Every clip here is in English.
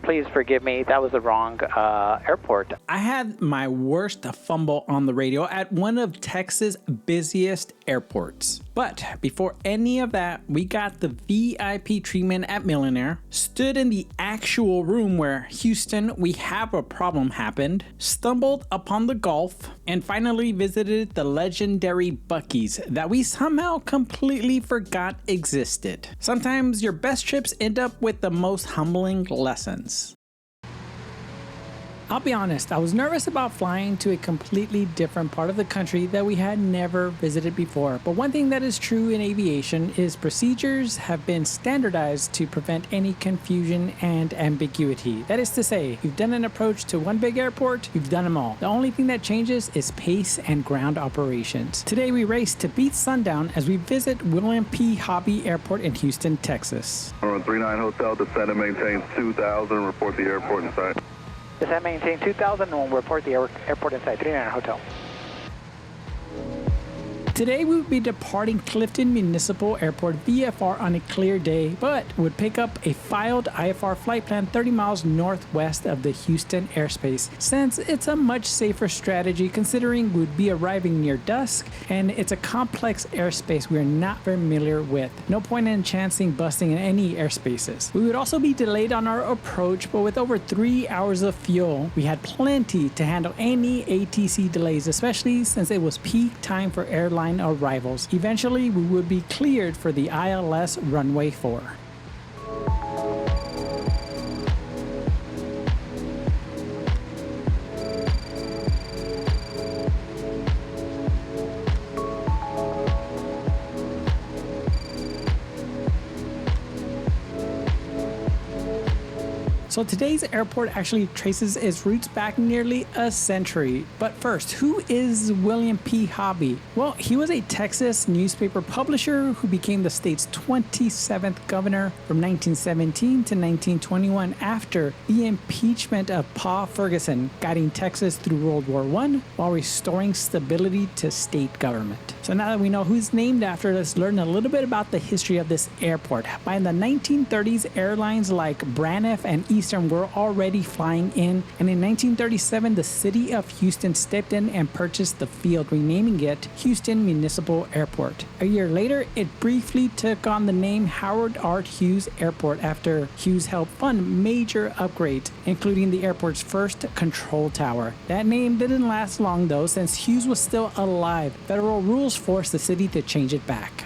Please forgive me. That was the wrong airport. I had my worst fumble on the radio at one of Texas' busiest airports. But before any of that, we got the VIP treatment at Millionaire, stood in the actual room where Houston, we have a problem happened, stumbled upon the Gulf, and finally visited the legendary Buc-ee's that we somehow completely forgot existed. Sometimes your best trips end up with the most humbling lessons. I'll be honest, I was nervous about flying to a completely different part of the country that we had never visited before. But one thing that is true in aviation is procedures have been standardized to prevent any confusion and ambiguity. That is to say, you've done an approach to one big airport, you've done them all. The only thing that changes is pace and ground operations. Today we race to beat sundown as we visit William P. Hobby Airport in Houston, Texas. 39 Hotel, descend and maintain 2000, report the airport in sight. Descend, maintain 2000, and we'll report the airport inside 39 Hotel. Today we would be departing Clifton Municipal Airport VFR on a clear day, but would pick up a filed IFR flight plan 30 miles northwest of the Houston airspace, since it's a much safer strategy considering we would be arriving near dusk and it's a complex airspace we are not familiar with. No point in chancing busting in any airspaces. We would also be delayed on our approach, but with over 3 hours of fuel, we had plenty to handle any ATC delays, especially since it was peak time for airline arrivals. Eventually, we would be cleared for the ILS runway 4. So today's airport actually traces its roots back nearly a century. But first, who is William P. Hobby? Well, he was a Texas newspaper publisher who became the state's 27th governor from 1917 to 1921 after the impeachment of Pa Ferguson, guiding Texas through World War I while restoring stability to state government. So now that we know who's named after, let's learn a little bit about the history of this airport. By the 1930s, airlines like Braniff and Eastern were already flying in, and in 1937, the city of Houston stepped in and purchased the field, renaming it Houston Municipal Airport. A year later, it briefly took on the name Howard R. Hughes Airport after Hughes helped fund major upgrades, including the airport's first control tower. That name didn't last long though, since Hughes was still alive. Federal rules forced the city to change it back.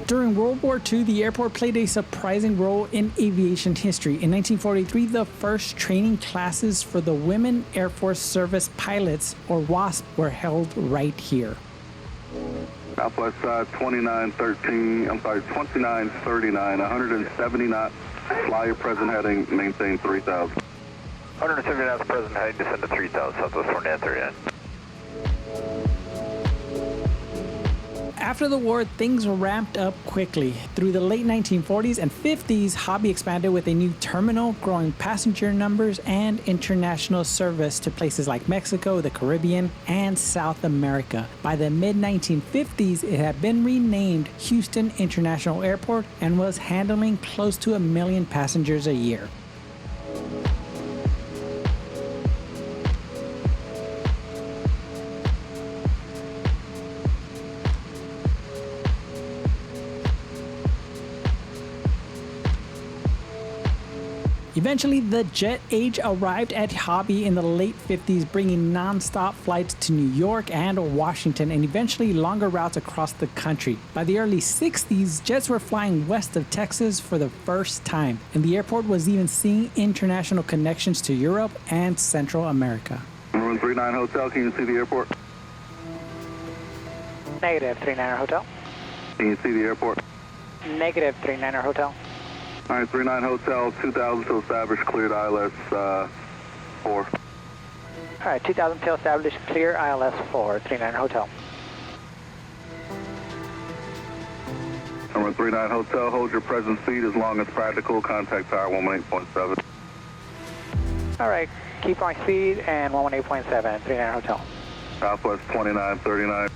During World War II, the airport played a surprising role in aviation history. In 1943, the first training classes for the Women Air Force Service Pilots, or WASP, were held right here. Southwest side 2939, 170 knots, fly your present heading, maintain 3000. 170 knots present heading, descend to 3000, Southwest 4939. After the war, things ramped up quickly. Through the late 1940s and 50s, Hobby expanded with a new terminal, growing passenger numbers and international service to places like Mexico, the Caribbean, and South America. By the mid-1950s, it had been renamed Houston International Airport and was handling close to 1 million passengers a year. Eventually, the jet age arrived at Hobby in the late 50s, bringing non-stop flights to New York and Washington, and eventually longer routes across the country. By the early 60s, jets were flying west of Texas for the first time, and the airport was even seeing international connections to Europe and Central America. 139 Hotel, can you see the airport? Negative, 39er Hotel. Can you see the airport? Negative, 39er Hotel. All right, 39 Hotel, 2000 to establish, cleared ILS 4. All right, 2000 till established, clear ILS 4, 39er Hotel. Number 39 Hotel, hold your present seat as long as practical, contact tower 118.7. All right, keep on speed and 118.7, 39 Hotel. Southwest 2939.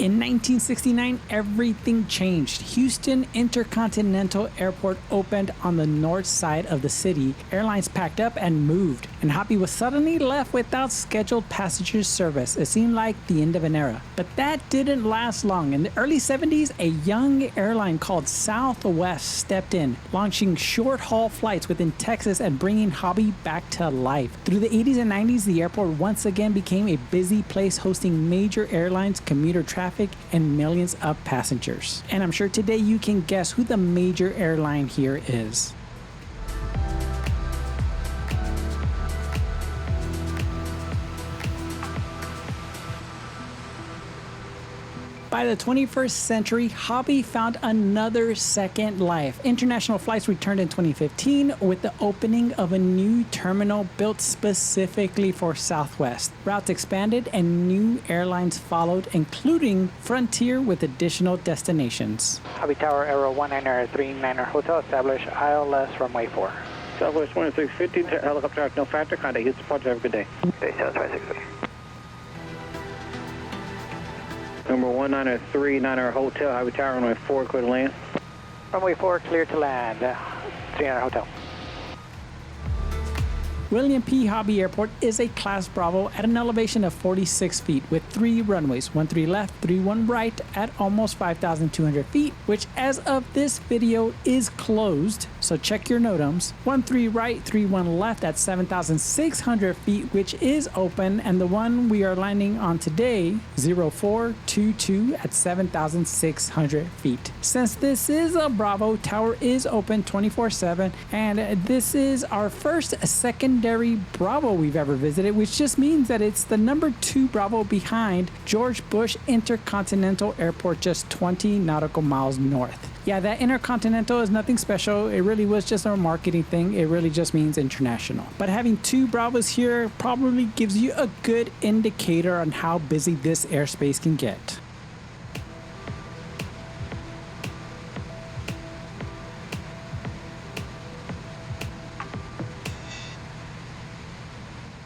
In 1969, everything changed. Houston Intercontinental Airport opened on the north side of the city. Airlines packed up and moved, and Hobby was suddenly left without scheduled passenger service. It seemed like the end of an era. But that didn't last long. In the early 70s, a young airline called Southwest stepped in, launching short-haul flights within Texas and bringing Hobby back to life. Through the 80s and 90s, the airport once again became a busy place hosting major airlines, commuter traffic, and millions of passengers. And I'm sure today you can guess who the major airline here is. By the 21st century, Hobby found another second life. International flights returned in 2015 with the opening of a new terminal built specifically for Southwest. Routes expanded and new airlines followed, including Frontier with additional destinations. Hobby Tower, Aero 1939 Hotel, establish ILS runway 4. Southwest 2650, helicopter no factor, contact Houston Departure, have a good day. Base 2650. Number 1939 Hotel, Hobby Tower, runway 4, clear to land. Runway 4, clear to land, 39 Hotel. William P. Hobby Airport is a Class Bravo at an elevation of 46 feet with 3 runways, 13 left, 31 right at almost 5,200 feet, which as of this video is closed, so check your NOTAMs. 13 right, 31 left at 7,600 feet, which is open, and the one we are landing on today, 0422 at 7,600 feet. Since this is a Bravo, tower is open 24/7, and this is our first secondary Bravo we've ever visited, which just means that it's the number 2 Bravo behind George Bush Intercontinental Airport, just 20 nautical miles north. Yeah, that Intercontinental is nothing special. It really was just a marketing thing. It really just means international. But having 2 Bravos here probably gives you a good indicator on how busy this airspace can get.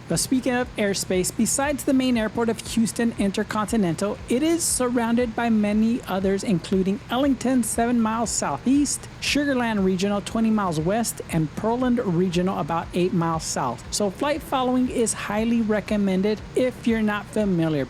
But speaking of airspace, besides the main airport of Houston Intercontinental, it is surrounded by many others, including Ellington 7 miles southeast, Sugar Land Regional 20 miles west, and Pearland Regional about 8 miles south. So flight following is highly recommended if you're not familiar.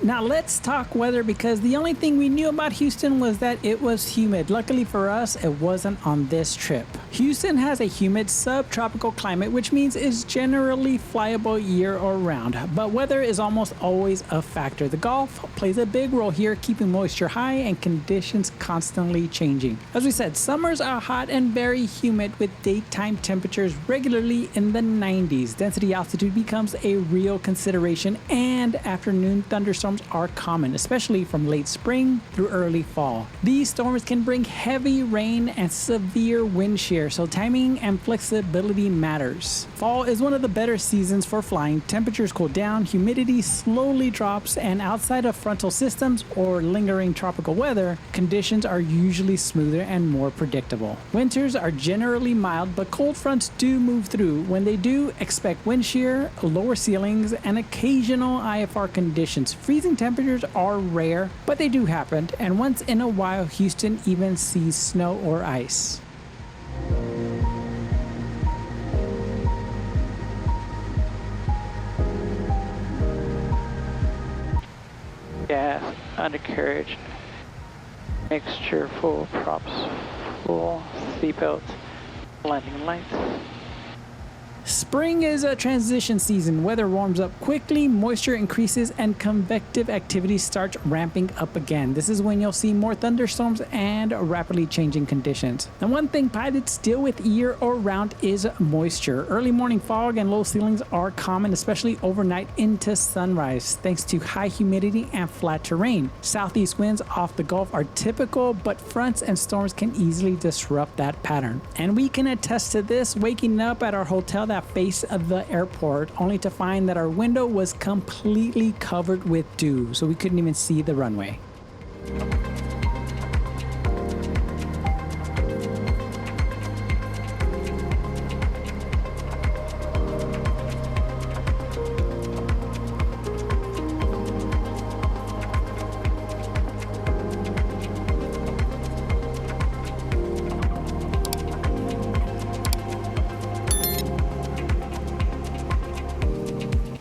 Now let's talk weather, because the only thing we knew about Houston was that it was humid. Luckily for us, it wasn't on this trip. Houston has a humid subtropical climate, which means it's generally flyable year round, but weather is almost always a factor. The Gulf plays a big role here, keeping moisture high and conditions constantly changing. As we said, summers are hot and very humid with daytime temperatures regularly in the 90s. Density altitude becomes a real consideration, and afternoon thunderstorms are common, especially from late spring through early fall. These storms can bring heavy rain and severe wind shear, so timing and flexibility matters. Fall is one of the better seasons for flying. Temperatures cool down, humidity slowly drops, and outside of frontal systems or lingering tropical weather, conditions are usually smoother and more predictable. Winters are generally mild, but cold fronts do move through. When they do, expect wind shear, lower ceilings, and occasional IFR conditions. Freezing temperatures are rare, but they do happen, and once in a while Houston even sees snow or ice. Gas, undercarriage, mixture full, props full, seatbelts, landing lights. Spring is a transition season. Weather warms up quickly, moisture increases, and convective activity starts ramping up again. This is when you'll see more thunderstorms and rapidly changing conditions. And one thing pilots deal with year-round is moisture. Early morning fog and low ceilings are common, especially overnight into sunrise, thanks to high humidity and flat terrain. Southeast winds off the Gulf are typical, but fronts and storms can easily disrupt that pattern. And we can attest to this waking up at our hotel that face of the airport, only to find that our window was completely covered with dew, so we couldn't even see the runway.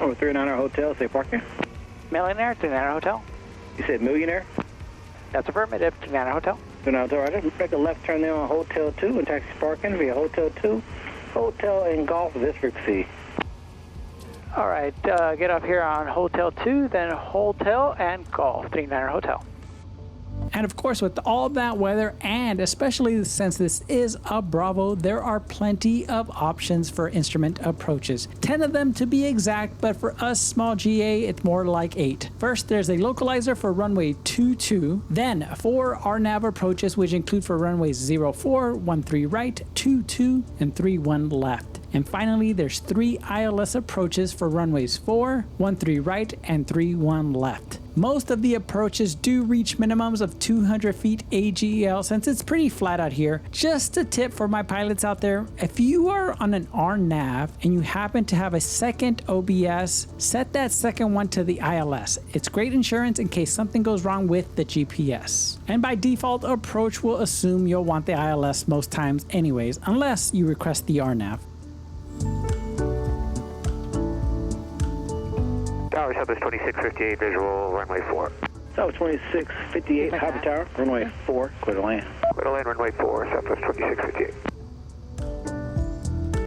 Over 39er Hotel, say parking. Millionaire, 39er Hotel. You said Millionaire? That's affirmative, 39er Hotel. 39er Hotel, right. Make a left turn there on Hotel 2 and taxi parking via Hotel 2, Hotel in Gulf District C. All right, get off here on Hotel 2, then Hotel and Golf, 39er Hotel. And of course, with all that weather, and especially since this is a Bravo, there are plenty of options for instrument approaches. 10 of them to be exact, but for us small GA, it's more like 8. First, there's a localizer for runway 22, then 4 RNAV approaches, which include for runways 04, 13 right, 22, and 31 left. And finally, there's 3 ILS approaches for runways 4, 13 right, and 31 left. Most of the approaches do reach minimums of 200 feet AGL since it's pretty flat out here. Just a tip for my pilots out there, if you are on an RNAV and you happen to have a second OBS, set that second one to the ILS. It's great insurance in case something goes wrong with the GPS. And by default, approach will assume you'll want the ILS most times anyways, unless you request the RNAV. Tower Southwest 2658, visual runway 4. South 2658, Hobby Tower, runway 4, clear to land. Clear to land, runway 4, Southwest 2658.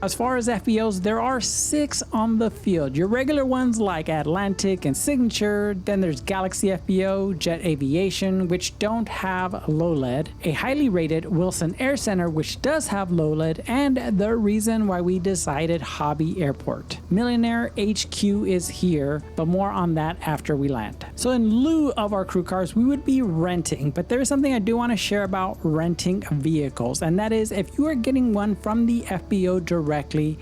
As far as FBOs, there are 6 on the field. Your regular ones like Atlantic and Signature, then there's Galaxy FBO, Jet Aviation, which don't have low lead, a highly rated Wilson Air Center, which does have low lead, and the reason why we decided Hobby Airport. Millionaire HQ is here, but more on that after we land. So in lieu of our crew cars, we would be renting, but there's something I do want to share about renting vehicles, and that is if you are getting one from the FBO directly,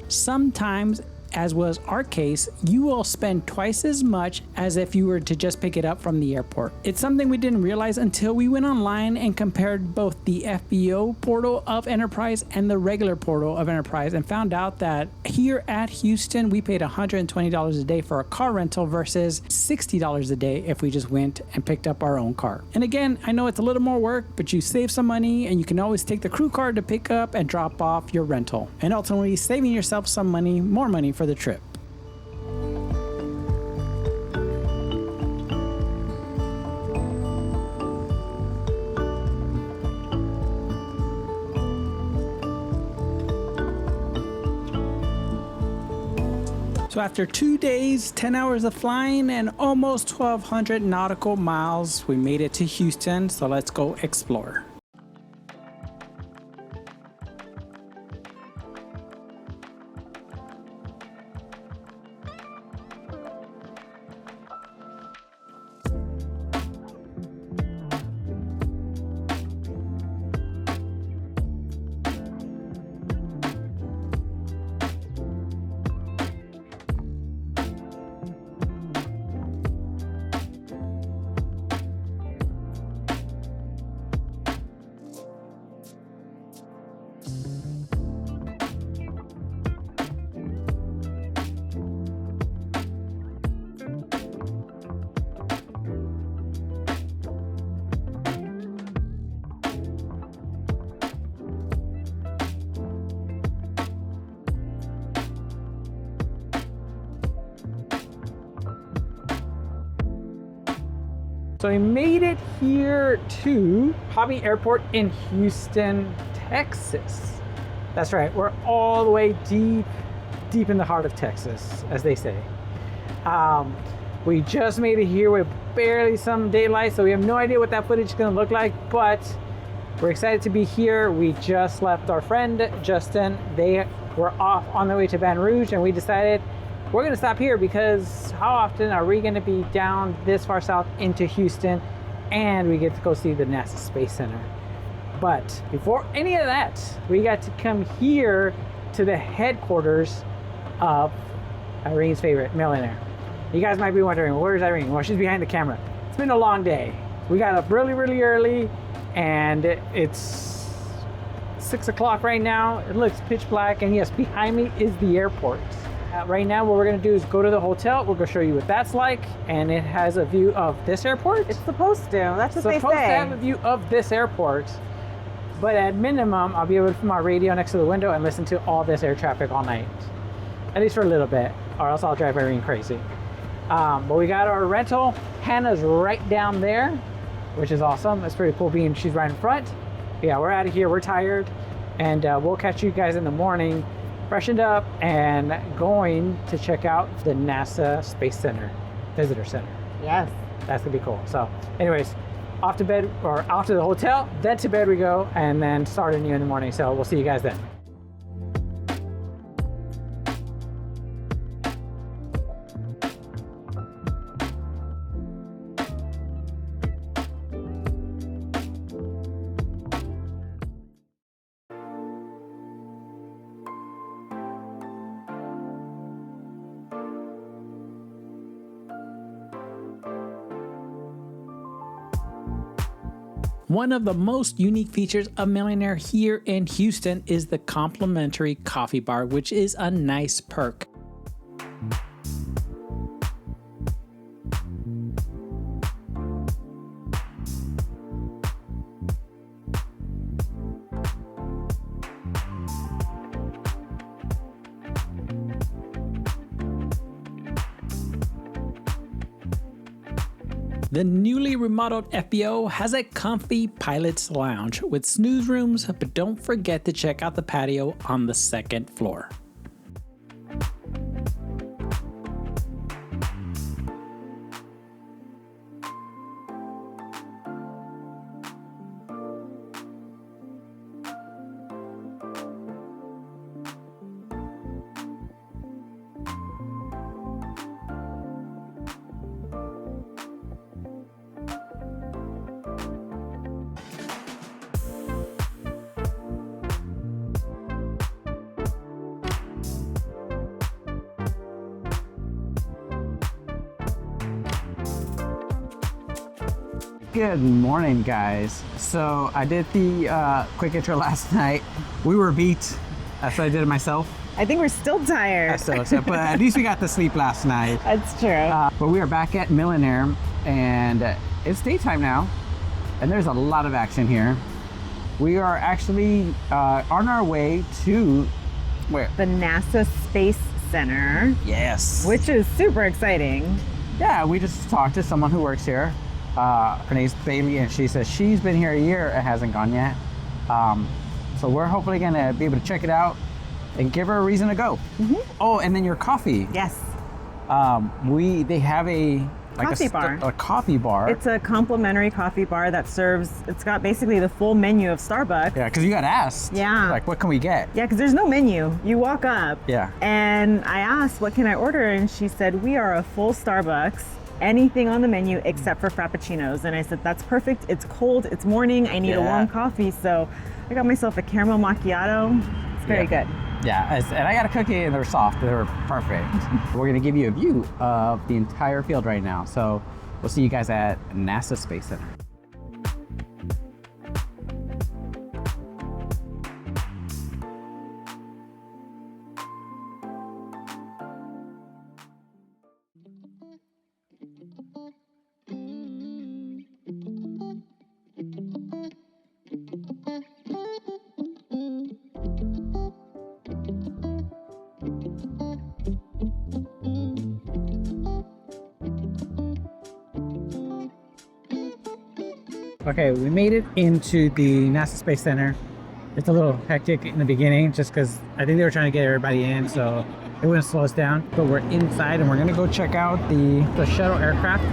sometimes, as was our case, you will spend twice as much as if you were to just pick it up from the airport. It's something we didn't realize until we went online and compared both the FBO portal of Enterprise and the regular portal of Enterprise and found out that here at Houston, we paid $120 a day for a car rental versus $60 a day if we just went and picked up our own car. And again, I know it's a little more work, but you save some money and you can always take the crew car to pick up and drop off your rental. And ultimately saving yourself some money, more money for the trip. So after 2 days, 10 hours of flying, and almost 1,200 nautical miles, we made it to Houston, so let's go explore. So we made it here to Hobby Airport in Houston, Texas. That's right, we're all the way deep in the heart of Texas, as they say. We just made it here with barely some daylight, so we have no idea what that footage is gonna look like, but we're excited to be here. We just left our friend, Justin. They were off on their way to Baton Rouge, and we decided we're gonna stop here because how often are we gonna be down this far south into Houston and we get to go see the NASA Space Center? But before any of that, we got to come here to the headquarters of Irene's favorite, Millionaire. You guys might be wondering, where's Irene? Well, she's behind the camera. It's been a long day. We got up really, really early, and it's 6 o'clock right now. It looks pitch black, and yes, behind me is the airport. Right now, what we're gonna do is go to the hotel. We'll go show you what that's like, and it has a view of this airport. It's supposed to. That's what they say. Supposed to have a view of this airport, but at minimum, I'll be able to put my radio next to the window and listen to all this air traffic all night, at least for a little bit, or else I'll drive Irene crazy. But we got our rental. Hannah's right down there, which is awesome. That's pretty cool being she's right in front. But yeah, we're out of here. We're tired, and we'll catch you guys in the morning, freshened up and going to check out the NASA Space Center, Visitor Center. Yes. That's gonna be cool. So anyways, off to bed, or off to the hotel, then to bed we go, and then start anew in the morning. So we'll see you guys then. One of the most unique features of Millionaire here in Houston is the complimentary coffee bar, which is a nice perk. The newly remodeled FBO has a comfy pilot's lounge with snooze rooms, but don't forget to check out the patio on the second floor. Good morning, guys. So I did the quick intro last night. We were beat. That's what I did it myself. I think we're still tired. But at least we got to sleep last night. That's true. But we are back at Millionaire, and it's daytime now, and there's a lot of action here. We are actually on our way to where? The NASA Space Center. Yes. Which is super exciting. Yeah, we just talked to someone who works here. Her name's Bailey, and she says she's been here a year and hasn't gone yet. So we're hopefully gonna be able to check it out and give her a reason to go. Mm-hmm. Oh, and then your coffee. Yes. They have a coffee bar. A coffee bar. It's a complimentary coffee bar that serves, it's got basically the full menu of Starbucks. Yeah, because you got asked. Yeah. Like, what can we get? Yeah, because there's no menu. You walk up. Yeah. And I asked, what can I order? And she said, we are a full Starbucks. Anything on the menu except for Frappuccinos. And I said, that's perfect. It's cold, it's morning, I need a warm coffee. So I got myself a caramel macchiato. It's very good. Yeah, and I got a cookie and they're soft. They're perfect. We're gonna give you a view of the entire field right now. So we'll see you guys at NASA Space Center. Okay, we made it into the NASA Space Center. It's a little hectic in the beginning just because I think they were trying to get everybody in, so it wouldn't slow us down. But we're inside and we're gonna go check out the shuttle aircraft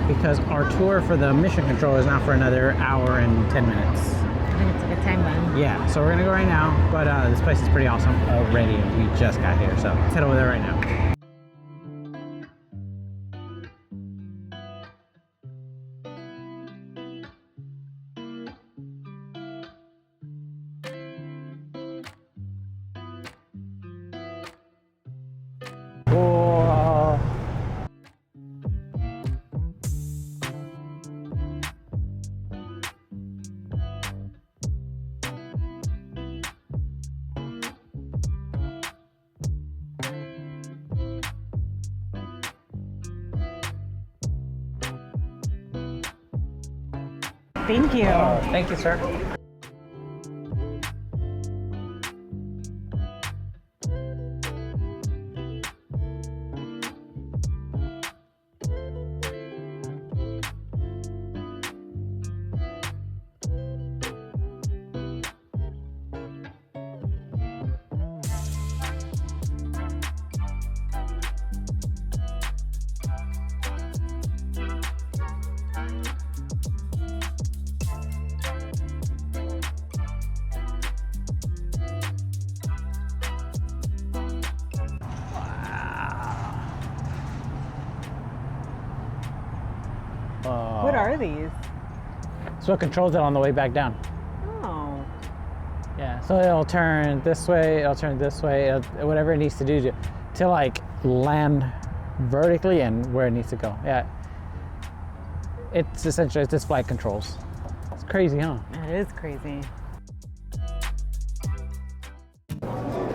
because our tour for the mission control is now for another hour and 10 minutes. I think it's a good time then. Yeah, so we're gonna go right now, but this place is pretty awesome already. We just got here, so let's head over there right now. Thank you. Thank you, sir. What are these? So it controls it on the way back down. Oh. Yeah, so it'll turn this way, whatever it needs to do to like land vertically and where it needs to go. Yeah. It's essentially, it's just flight controls. It's crazy, huh? It is crazy.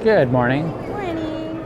Good morning. Morning.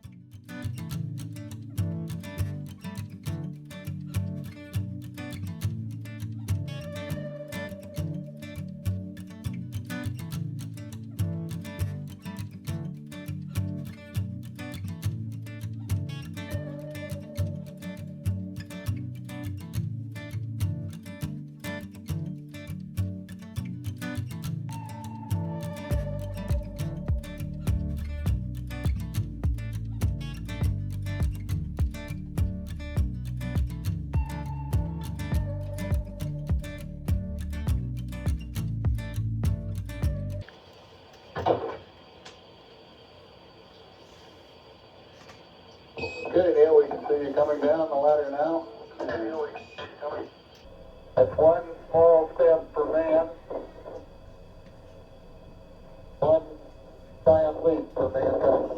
Okay, Neil, we can see you coming down the ladder now. That's one small step for man, one giant leap for mankind.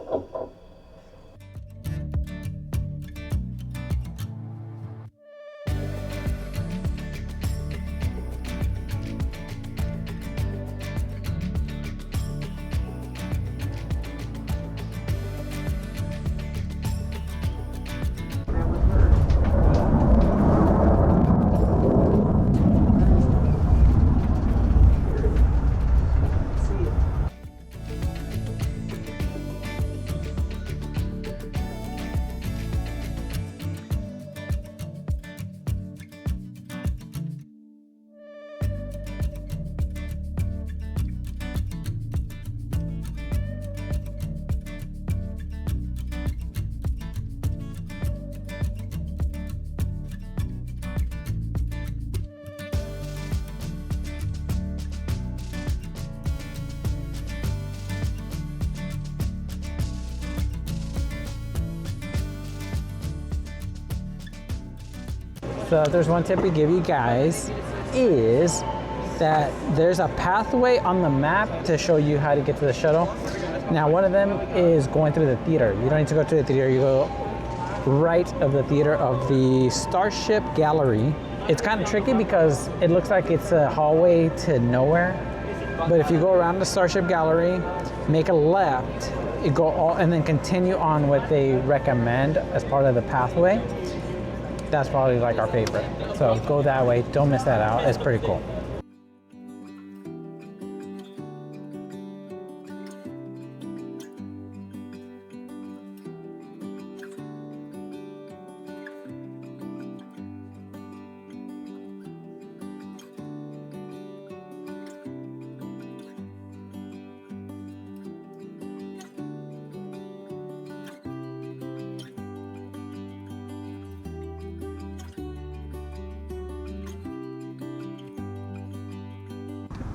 So there's one tip we give you guys is that there's a pathway on the map to show you how to get to the shuttle. Now one of them is going through the theater. You don't need to go to the theater, you go right of the theater of the Starship Gallery. It's kind of tricky because it looks like it's a hallway to nowhere. But if you go around the Starship Gallery, make a left, you go all, and then continue on what they recommend as part of the pathway. That's probably like our favorite. So go that way, don't miss that out, it's pretty cool.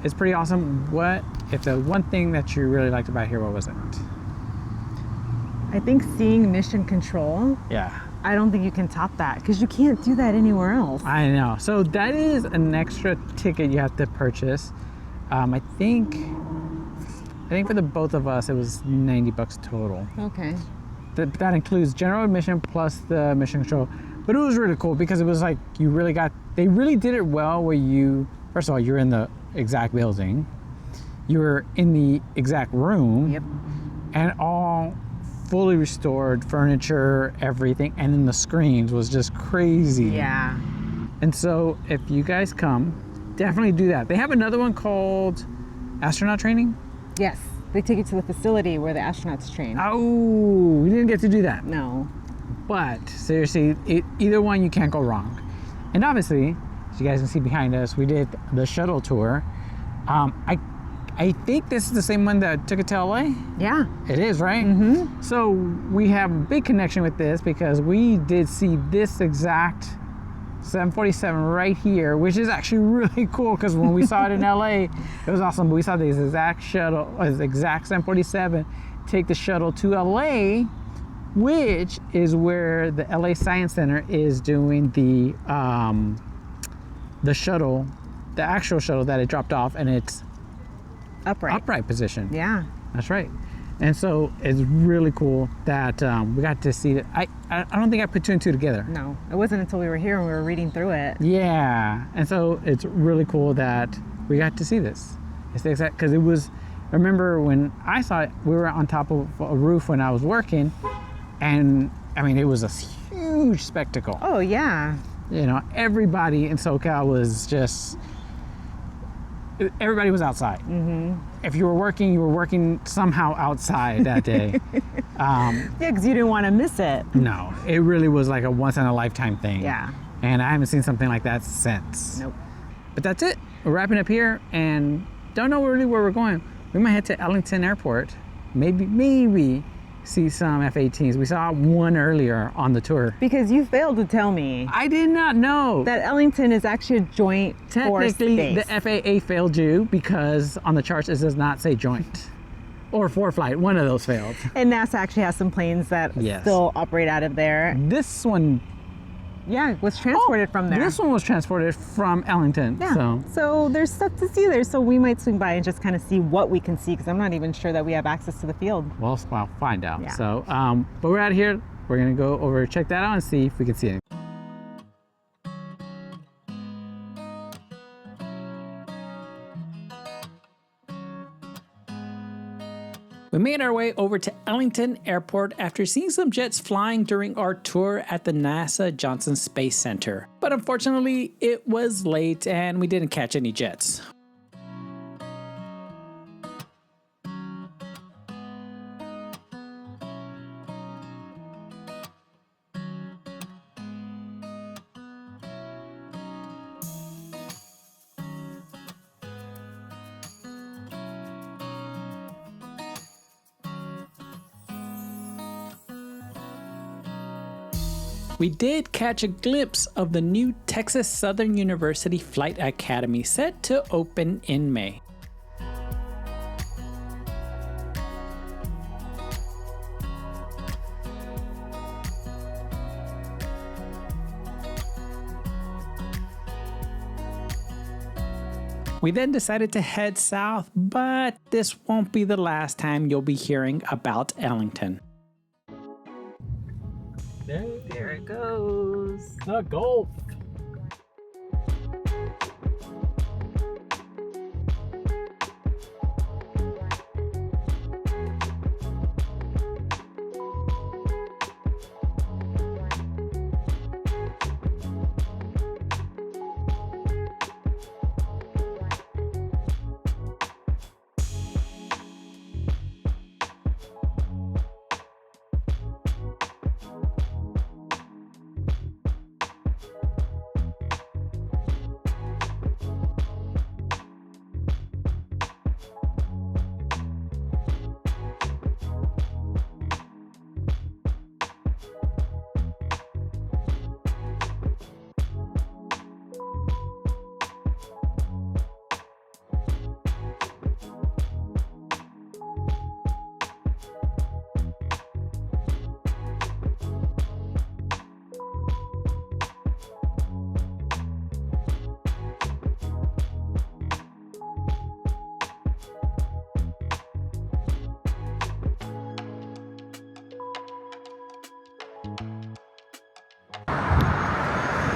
It's pretty awesome. What if the one thing that you really liked about here, what was it? I think seeing mission control, Yeah. I don't think you can top that because you can't do that anywhere else. I know. So that is an extra ticket you have to purchase. I think for the both of us, it was $90 total. Okay. That includes general admission plus the mission control. But it was really cool because it was like they really did it well where you, first of all, you're in the exact building, you're in the exact room, Yep. and all fully restored furniture, everything, and then the screens was just crazy. Yeah. And so if you guys come, definitely do that. They have another one called astronaut training. Yes, they take you to the facility where the astronauts train. Oh, we didn't get to do that. No. But seriously, either one you can't go wrong. And obviously, as you guys can see behind us, we did the shuttle tour. I think this is the same one that took it to LA. Yeah. It is, right? Mm-hmm. So we have a big connection with this because we did see this exact 747 right here, which is actually really cool because when we saw it in LA, it was awesome. But we saw this exact shuttle, exact 747 take the shuttle to LA, which is where the LA Science Center is doing the shuttle, the actual shuttle that it dropped off, and it's upright position. Yeah. That's right. And so it's really cool that we got to see it. I don't think I put two and two together. No, it wasn't until we were here and we were reading through it. Yeah. And so it's really cool that we got to see this. It's the exact, because it was, I remember when I saw it, we were on top of a roof when I was working, and I mean, it was a huge spectacle. Oh, yeah. You know, everybody in SoCal was just, everybody was outside. Mm-hmm. If you were working somehow outside that day. Yeah, because you didn't want to miss it. No, it really was like a once in a lifetime thing. Yeah. And I haven't seen something like that since. Nope. But that's it. We're wrapping up here and don't know really where we're going. We might head to Ellington Airport. Maybe see some F-18s. We saw one earlier on the tour. Because you failed to tell me I did not know that Ellington is actually a joint force technically base. the FAA failed you because on the charts it does not say joint or for flight. One of those failed. And NASA actually has some planes that still operate out of there. This one, yeah, was transported from there. This one was transported from Ellington. Yeah. So there's stuff to see there. So we might swing by and just kind of see what we can see, because I'm not even sure that we have access to the field. Well, I'll find out. Yeah. So, but we're out of here. We're gonna go over, check that out, and see if we can see anything. We made our way over to Ellington Airport after seeing some jets flying during our tour at the NASA Johnson Space Center. But unfortunately, it was late and we didn't catch any jets. We did catch a glimpse of the new Texas Southern University Flight Academy set to open in May. We then decided to head south, but this won't be the last time you'll be hearing about Ellington. There it goes. The Gulf.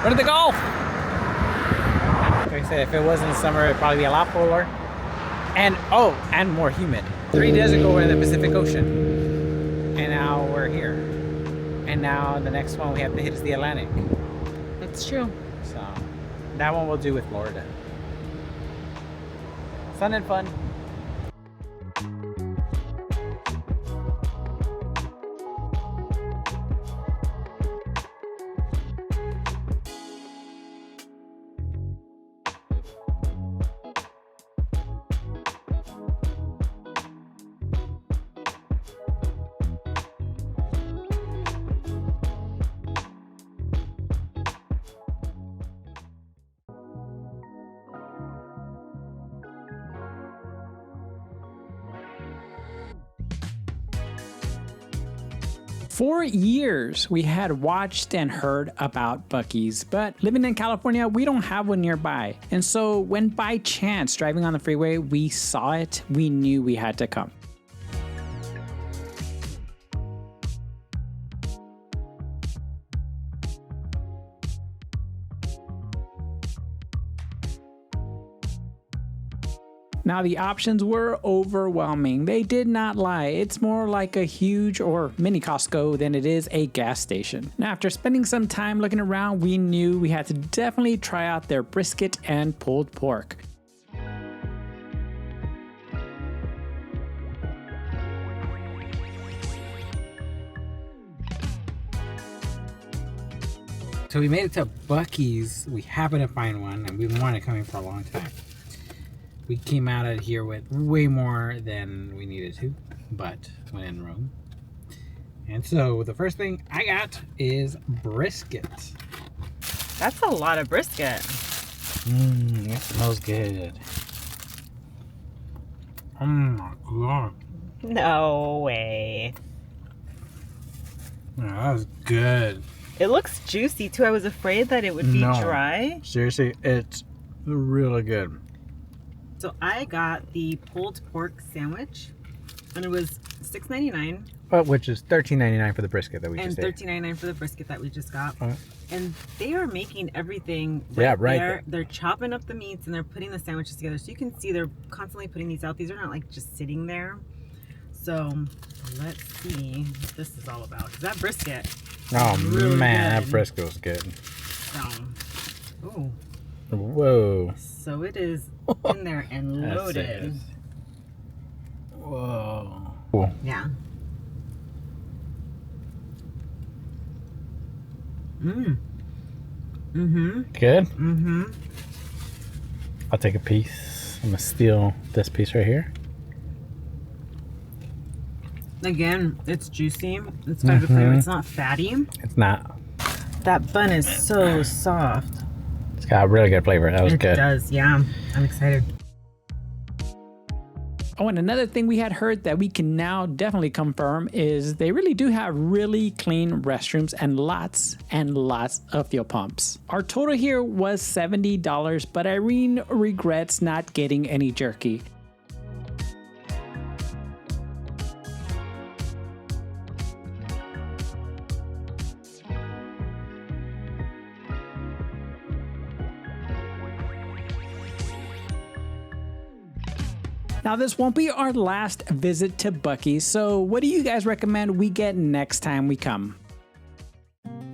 We're to the Gulf. Like I said, if it wasn't summer, it'd probably be a lot polar. And more humid. 3 days ago, we're in the Pacific Ocean. And now we're here. And now the next one we have to hit is the Atlantic. That's true. So that one we'll do with Florida. Sounded fun. For years, we had watched and heard about Buc-ee's, but living in California, we don't have one nearby. And so when by chance driving on the freeway, we saw it, we knew we had to come. Now the options were overwhelming. They did not lie. It's more like a huge or mini Costco than it is a gas station. Now after spending some time looking around, we knew we had to definitely try out their brisket and pulled pork. So we made it to Buc-ee's. We happened to find one, and we've been wanting to come in for a long time. We came out of here with way more than we needed to, but went in Rome. And so the first thing I got is brisket. That's a lot of brisket. It smells good. Oh my god. No way. Yeah, that was good. It looks juicy too. I was afraid that it would be dry. Seriously, it's really good. So I got the pulled pork sandwich, and it was $6.99. Well, which is $13.99 for the brisket that we just ate. And $13.99 for the brisket that we just got. And they are making everything right there. They're chopping up the meats and they're putting the sandwiches together. So you can see they're constantly putting these out. These are not like just sitting there. So let's see what this is all about. 'Cause that brisket. Oh really man, good. that brisket was good. So, ooh. Whoa. So it is in there and loaded. Whoa. Cool. Yeah. Good? Mm-hmm. I'll take a piece. I'm gonna steal this piece right here. Again, it's juicy. It's got good flavor. It's not fatty. It's not. That bun is so soft. It's got really good flavor. That was good. It does, yeah. I'm excited. Oh, and another thing we had heard that we can now definitely confirm is they really do have really clean restrooms and lots of fuel pumps. Our total here was $70, but Irene regrets not getting any jerky. Now this won't be our last visit to Buc-ee's, so what do you guys recommend we get next time we come?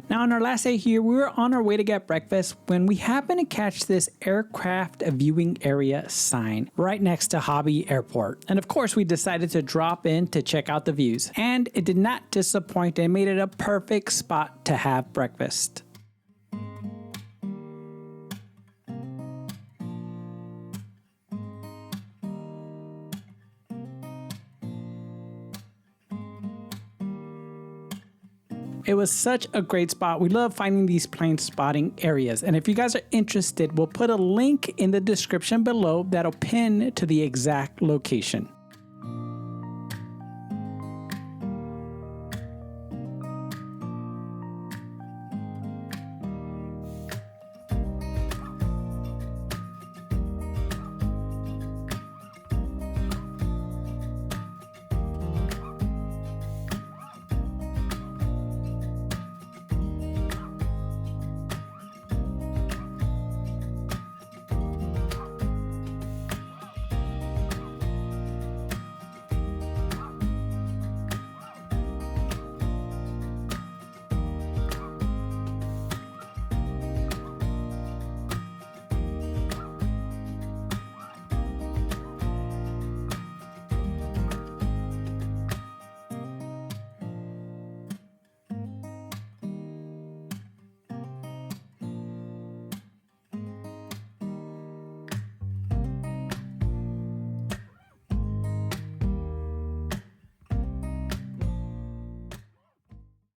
Now on our last day here, we were on our way to get breakfast when we happened to catch this aircraft viewing area sign right next to Hobby Airport. And of course we decided to drop in to check out the views. And it did not disappoint and made it a perfect spot to have breakfast. It was such a great spot. We love finding these plane spotting areas. And if you guys are interested, we'll put a link in the description below that'll pin to the exact location.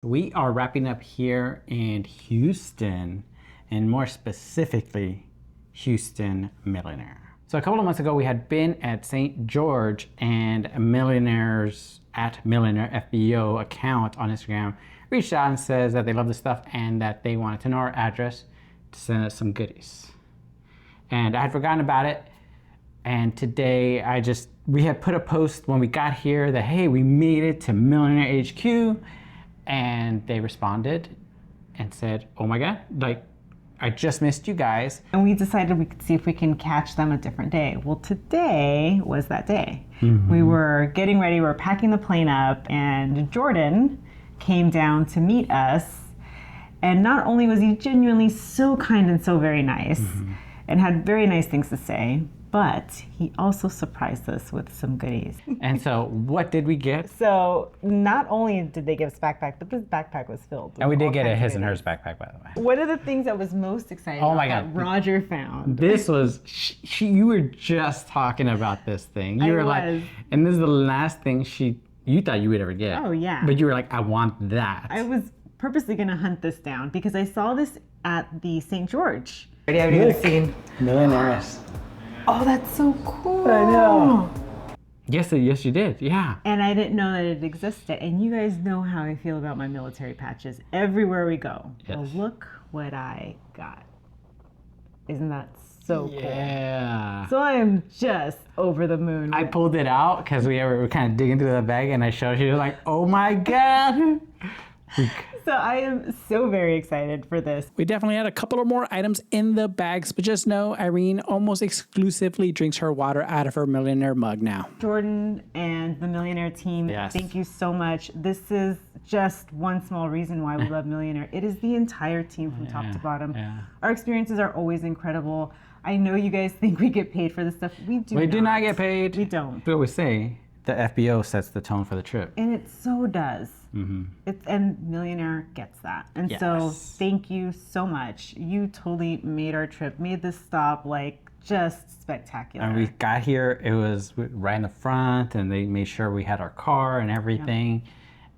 We are wrapping up here in Houston, and more specifically, Houston Millionaire. So a couple of months ago, we had been at St. George, and Millionaires at Millionaire FBO account on Instagram reached out and says that they love the stuff and that they wanted to know our address to send us some goodies. And I had forgotten about it. And today we had put a post when we got here that, hey, we made it to Millionaire HQ. And they responded and said, oh my God, like, I just missed you guys. And we decided we could see if we can catch them a different day. Well, today was that day. We were getting ready, we were packing the plane up, and Jordan came down to meet us. And not only was he genuinely so kind and so very nice, and had very nice things to say, but he also surprised us with some goodies. And so what did we get? So not only did they give us backpack, but this backpack was filled with And we did all get a kinds of his and goodies. hers backpack, by the way. One of the things that was most exciting that Roger found. This was, you were just talking about this thing. You were like, and this is the last thing you thought you would ever get. Oh yeah. But you were like, I want that. I was purposely gonna hunt this down because I saw this at the St. George. Already haven't even seen. Millionaires. Oh, that's so cool. I know. Yes, you did, yeah. And I didn't know that it existed. And you guys know how I feel about my military patches everywhere we go. Yes. Well, look what I got. Isn't that so cool? Yeah. So I am just over the moon. I pulled it out because we were kind of digging through the bag, and I showed you, like, oh my God. So I am so very excited for this. We definitely had a couple of more items in the bags, but just know Irene almost exclusively drinks her water out of her Millionaire mug now. Jordan and the Millionaire team, thank you so much. This is just one small reason why we love Millionaire. It is the entire team from top to bottom. Our experiences are always incredible. I know you guys think we get paid for this stuff. We do not. We do not get paid. We don't. We always say the FBO sets the tone for the trip. And it so does. And Millionaire gets that. And so thank you so much. You totally made our trip, made this stop like just spectacular. And we got here, it was right in the front, and they made sure we had our car and everything.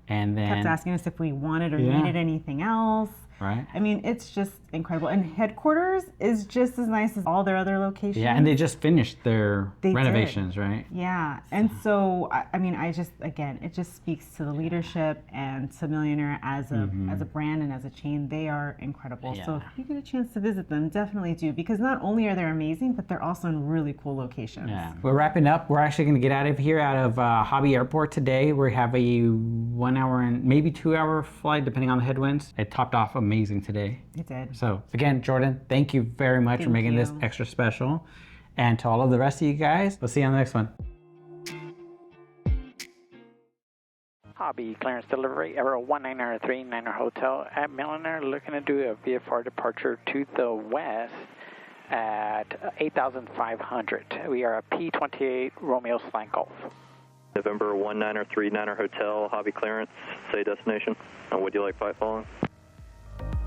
And then kept asking us if we wanted or needed anything else. Right. I mean, it's just incredible. And headquarters is just as nice as all their other locations. Yeah, and they just finished their renovations, right? Yeah. And so, I mean, again, it just speaks to the leadership and to Millionaire as a brand and as a chain. They are incredible. Yeah. So if you get a chance to visit them, definitely do, because not only are they amazing, but they're also in really cool locations. Yeah. We're wrapping up. We're actually going to get out of here, out of Hobby Airport today. We have a 1 hour and maybe 2 hour flight, depending on the headwinds. It topped off amazing today. It did. So again, Jordan, thank you very much for making this extra special. And to all of the rest of you guys, we'll see you on the next one. Hobby clearance delivery, Aero 19939 Hotel at Millionaire, looking to do a VFR departure to the west at 8,500. We are a P28 Romeo Slant Golf. November 19939 Hotel, Hobby clearance, say destination. And would you like flight following?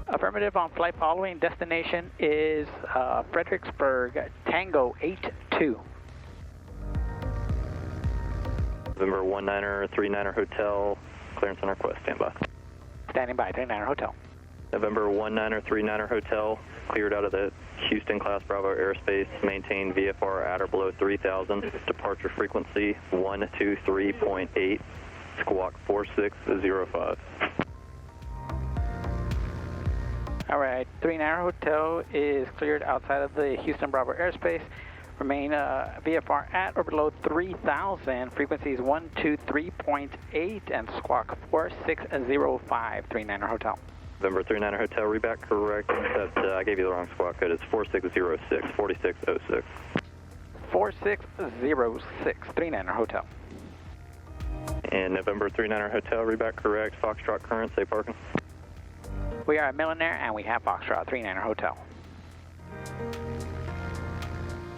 Affirmative on flight following. Destination is Fredericksburg, Tango 82. November 19939 Hotel, clearance on request, stand by. Standing by, 39 Hotel. November 19939 Hotel, cleared out of the Houston Class Bravo airspace, maintain VFR at or below 3,000, departure frequency 123.8, squawk 4605. All right, 39 Hotel is cleared outside of the Houston Bravo airspace. Remain VFR at or below 3,000. Frequencies 123.8 and squawk 4605. 39 Hotel. November 39 Hotel, reback correct, except I gave you the wrong squawk code. It's 4606, 4606. 4606. 39 Hotel. And November 39 Hotel, reback correct, Foxtrot current, say parking. We are at Millionaire and we have Foxtrot, 39 Hotel.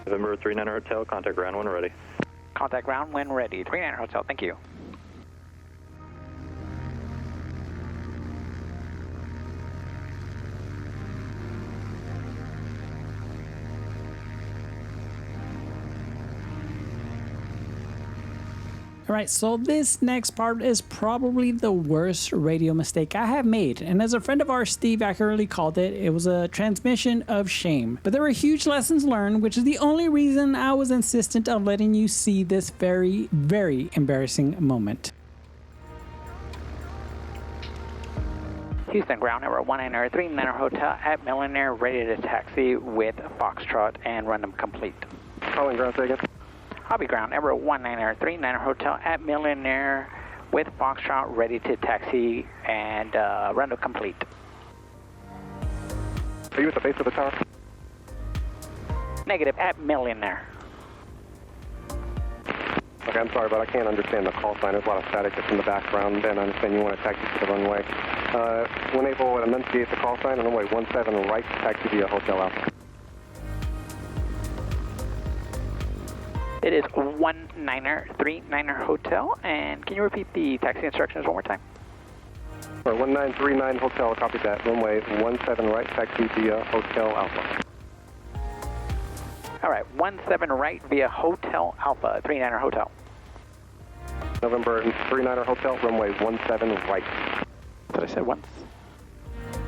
November 39 Hotel, contact ground when ready. Contact ground when ready. 39 Hotel, thank you. All right, so this next part is probably the worst radio mistake I have made. And as a friend of ours, Steve, accurately called it, it was a transmission of shame. But there were huge lessons learned, which is the only reason I was insistent on letting you see this very, very embarrassing moment. Houston, ground number 1939 Hotel at Millionaire, ready to taxi with Foxtrot and run them complete. Calling ground second. Hobby ground number 1939 Hotel at Millionaire with Foxtrot, ready to taxi and run them complete. Are you at the base of the tower? Negative, at Millionaire. Okay, I'm sorry, but I can't understand the call sign. There's a lot of static that's in the background, and I understand you want to taxi to the runway. When able, enunciate the call sign, runway 17 right, taxi via Hotel Alpha. It is 1939 Hotel, and can you repeat the taxi instructions one more time? 1939 Hotel, copy that. Runway 17 right, taxi via Hotel Alpha. All right, 17 right via Hotel Alpha, 39er Hotel. November 39er Hotel, runway 17 right. Did I say once?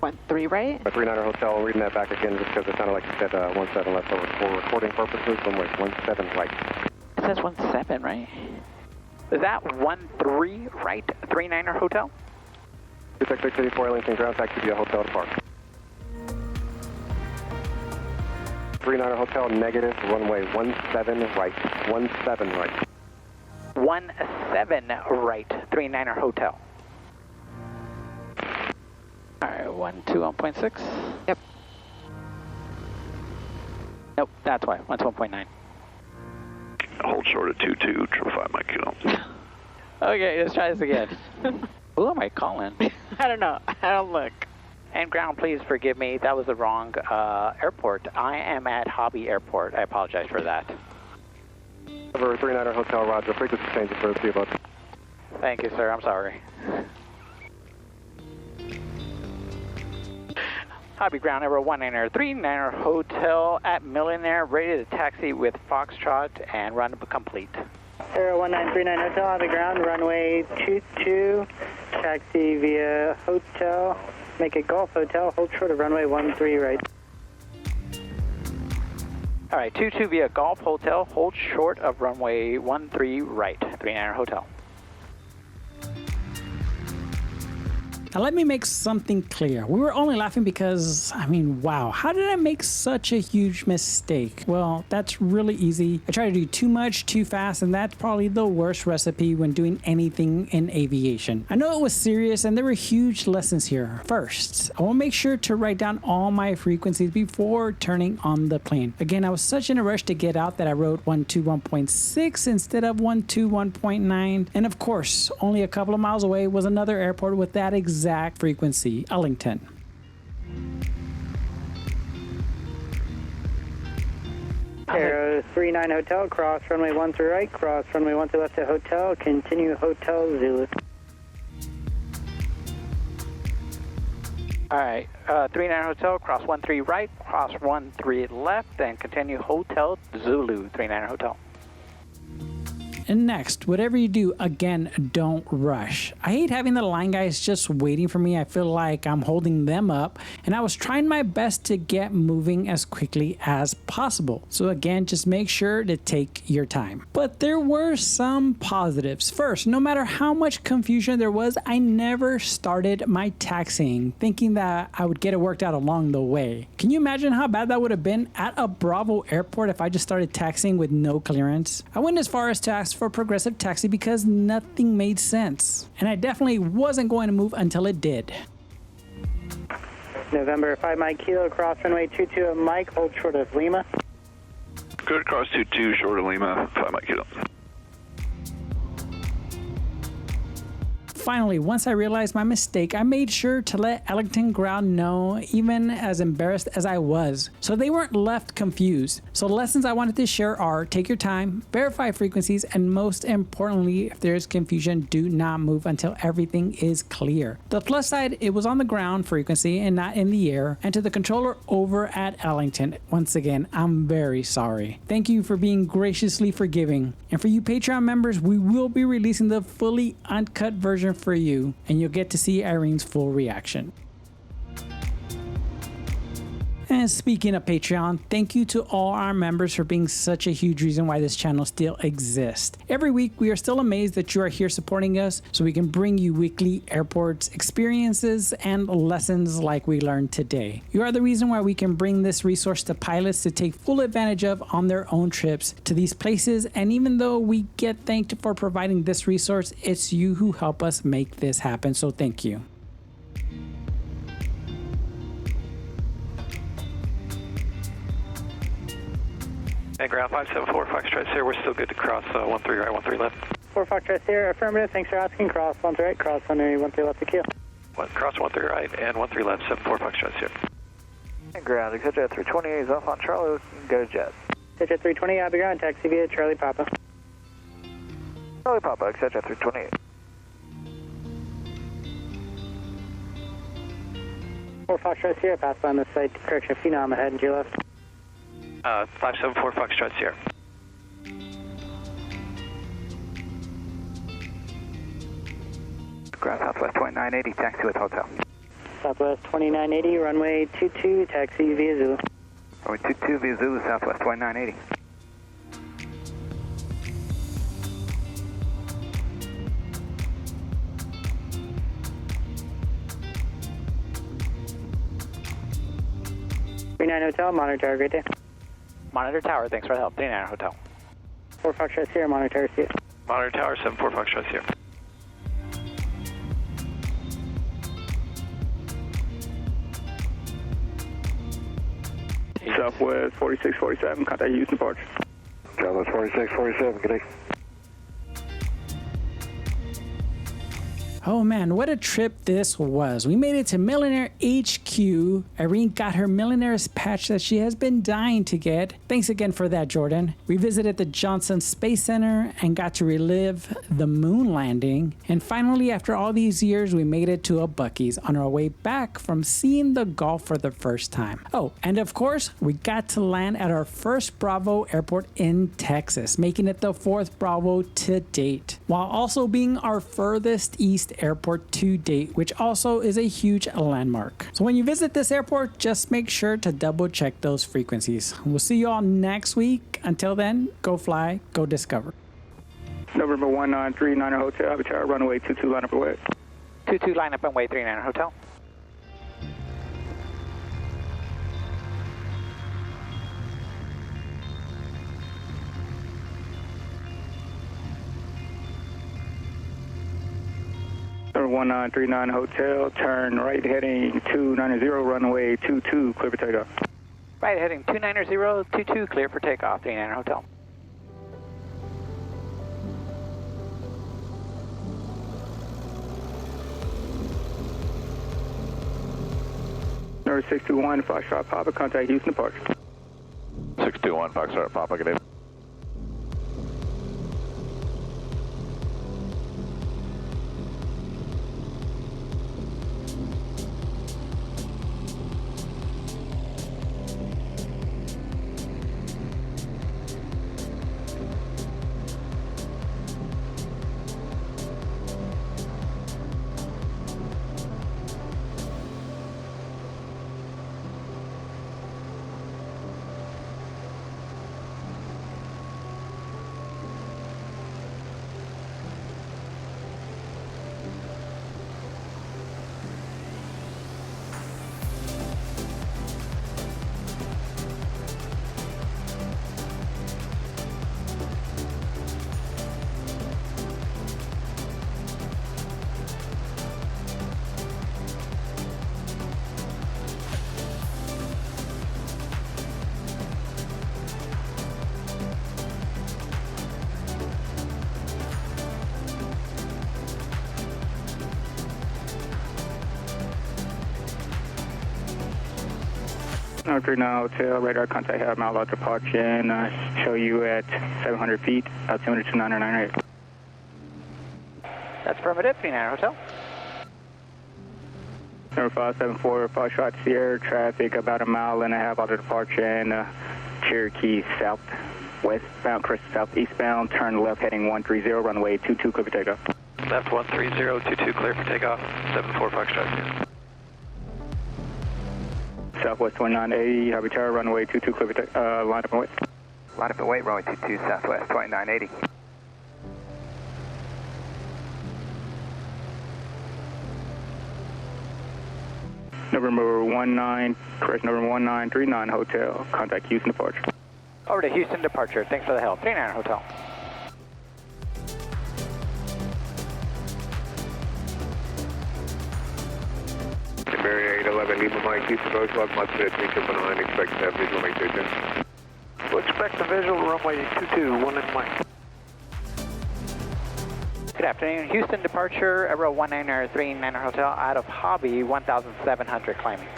13 right? 39er Hotel, I'm reading that back again just because it sounded like you said 17 left over for recording purposes. Runway 17 right. It says 17, right? Is that 13 right, 39er Hotel? 2684 Ellington, ground taxi via Hotel to Park. 39er Hotel, negative, runway 17 right. 17 right. 17 right, 39er Hotel. All right, 121.6. Yep. Nope, that's why. 121.9. Hold short at 22, 5 Mike Kilo. Okay, let's try this again. Who am I calling? I don't know. I don't look. And ground, please forgive me. That was the wrong airport. I am at Hobby Airport. I apologize for that. Over 39er Hotel, Roger. Frequency change for the above. Thank you, sir. I'm sorry. Hobby ground number 1939 Hotel at Millionaire, ready to taxi with Foxtrot and run complete. Aero 1939 Hotel, Hobby ground, runway 22, taxi via Hotel, make it Golf Hotel, hold short of runway 13 right. All right, 22 via Golf Hotel, hold short of runway 13 right, 39er Hotel. Now let me make something clear. We were only laughing because, I mean, wow, how did I make such a huge mistake? Well, that's really easy. I try to do too much, too fast, and that's probably the worst recipe when doing anything in aviation. I know it was serious and there were huge lessons here. First, I will make sure to write down all my frequencies before turning on the plane. Again, I was such in a rush to get out that I wrote 121.6 instead of 121.9. And of course, only a couple of miles away was another airport with that exact frequency, Ellington. Aero 39 Hotel, cross runway 13 right, cross runway 13 left to Hotel, continue Hotel Zulu. All right, 39 Hotel, cross 13 right, cross 13 left, and continue Hotel Zulu, 39 Hotel. And next, whatever you do, again, don't rush. I hate having the line guys just waiting for me. I feel like I'm holding them up, and I was trying my best to get moving as quickly as possible. So again, just make sure to take your time. But there were some positives. First, no matter how much confusion there was, I never started my taxiing, thinking that I would get it worked out along the way. Can you imagine how bad that would have been at a Bravo airport if I just started taxiing with no clearance? I went as far as to ask for progressive taxi because nothing made sense, and I definitely wasn't going to move until it did. November 5 Mike Kilo, cross runway 22 at Mike, hold short of Lima. Good, cross 22, short of Lima, 5 Mike Kilo. Finally, once I realized my mistake, I made sure to let Ellington Ground know, even as embarrassed as I was, so they weren't left confused. So the lessons I wanted to share are: take your time, verify frequencies, and most importantly, if there's confusion, do not move until everything is clear. The plus side, it was on the ground frequency and not in the air. And to the controller over at Ellington, once again, I'm very sorry. Thank you for being graciously forgiving. And for you Patreon members, we will be releasing the fully uncut version for you, and you'll get to see Irene's full reaction. And speaking of Patreon, thank you to all our members for being such a huge reason why this channel still exists. Every week, we are still amazed that you are here supporting us so we can bring you weekly airports experiences and lessons like we learned today. You are the reason why we can bring this resource to pilots to take full advantage of on their own trips to these places. And even though we get thanked for providing this resource, it's you who help us make this happen. So thank you. And ground 574 Foxtrot here, we're still good to cross 13 right, 13 left. 4 Foxtrot here, affirmative, thanks for asking. Cross 13 right, cross 13 left to queue. Cross 13 right and 13 left, 74 Foxtrot here. And ground, exit 320 is off on Charlie, go to jet. Exit 320, Abbey ground, taxi via Charlie Papa. Charlie Papa, exit 328. 4 Foxtrot here, pass on the site, correction, Phenom ahead and to your left. 574 Foxtrot here. Ground Southwest 2980, taxi with hotel. Southwest 2980, runway 22, taxi via Zulu. Runway 22 via Zulu, Southwest 2980. Hotel, Monitor Tower, great day. Monitor Tower, thanks for the help. 39 Hotel. 4 Foxtrot here, Monitor Tower, see you. Monitor Tower, 74 Foxtrot here. Southwest 4647, contact Houston departure. Southwest 4647, good day. Oh man, what a trip this was. We made it to Millionaire HQ. Irene got her Millionaire's patch that she has been dying to get. Thanks again for that, Jordan. We visited the Johnson Space Center and got to relive the moon landing. And finally, after all these years, we made it to a Buc-ee's on our way back from seeing the Gulf for the first time. Oh, and of course, we got to land at our first Bravo airport in Texas, making it the 4th Bravo to date, while also being our furthest east airport to date, which also is a huge landmark. So when you visit this airport, just make sure to double check those frequencies. We'll see you all next week. Until then, go fly, go discover. November 1939 Hotel, Abbey Tower, runway 22, line up and wait. 22, line up and wait, 39 Hotel. Number 1939 Hotel, turn right heading 290, runway 22, clear for takeoff. Right heading 290, 22, clear for takeoff, 39 Hotel. Number 621 Foxtrot Papa, contact Houston departure. 621 Foxtrot Papa, good day. 39 Hotel, radar contact have Mount Lodge departure and show you at 700 feet, altimeter 2998. That's affirmative, 39 Hotel. Number 574, Foxtrot Sierra, traffic about 1.5 miles out of departure and Cherokee southwestbound, correct southeastbound, turn left heading 130, runway 22, clear for takeoff. Left 130, 22, clear for takeoff, 74 Foxtrot Sierra. Southwest 2980, Harvey Tower, runway 22, clear for line up and wait. Line up and wait, runway 22, Southwest 2980. November 1939 Hotel, contact Houston departure. Over to Houston departure, thanks for the help, 39 Hotel. Barrier 811, Lima Mike, Houston Road, Log, Montana, 3999, expect to have visual make station. We'll expect the visual, runway 22, 1 in Mike. Good afternoon, Houston departure, Euro 1939 Hotel, out of Hobby, 1,700 climbing.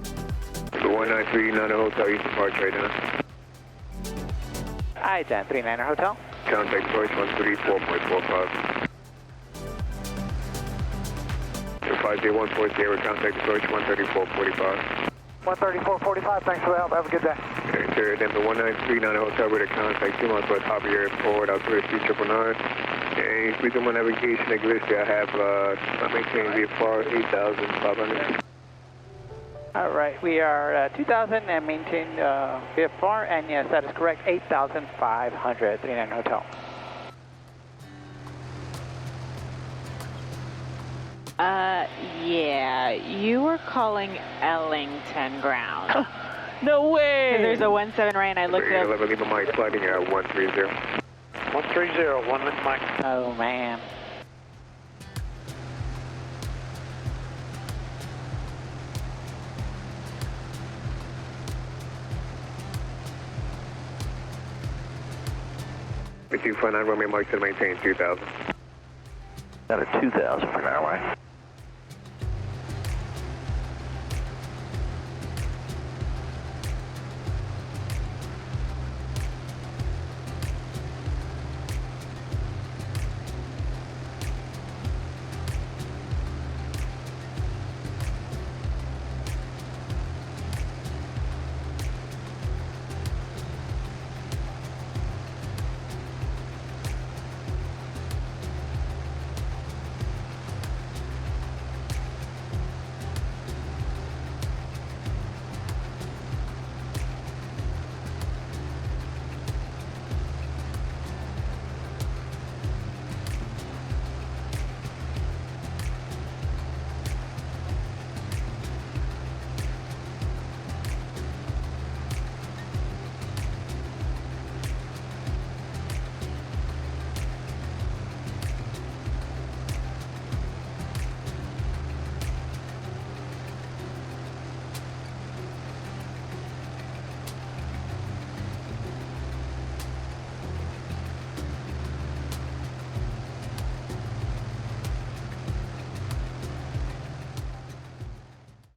The 1939 Hotel, Houston departure right now. I-10, 39 Hotel. Contact source 134.45. 5J140, contact source 134.45. 134.45, thanks for the help, have a good day. Okay, sir, then the 1939 Hotel, we're to contact 2 months West Hobby Airport, altimeter 3999. And please on my navigation at Gillespie, I have, I'm maintaining VFR 8,500. All right, we are 2,000 and maintain VFR, and yes, that is correct, 8,500, 39 Hotel. Yeah, you were calling Ellington ground. No way! There's a 17 right, and I looked up. 11, Lima Mike, sliding at 130. 130, 1 in Mike. Oh, man. With 259, runway Mike to maintain 2,000. Got a 2,000 for now, right?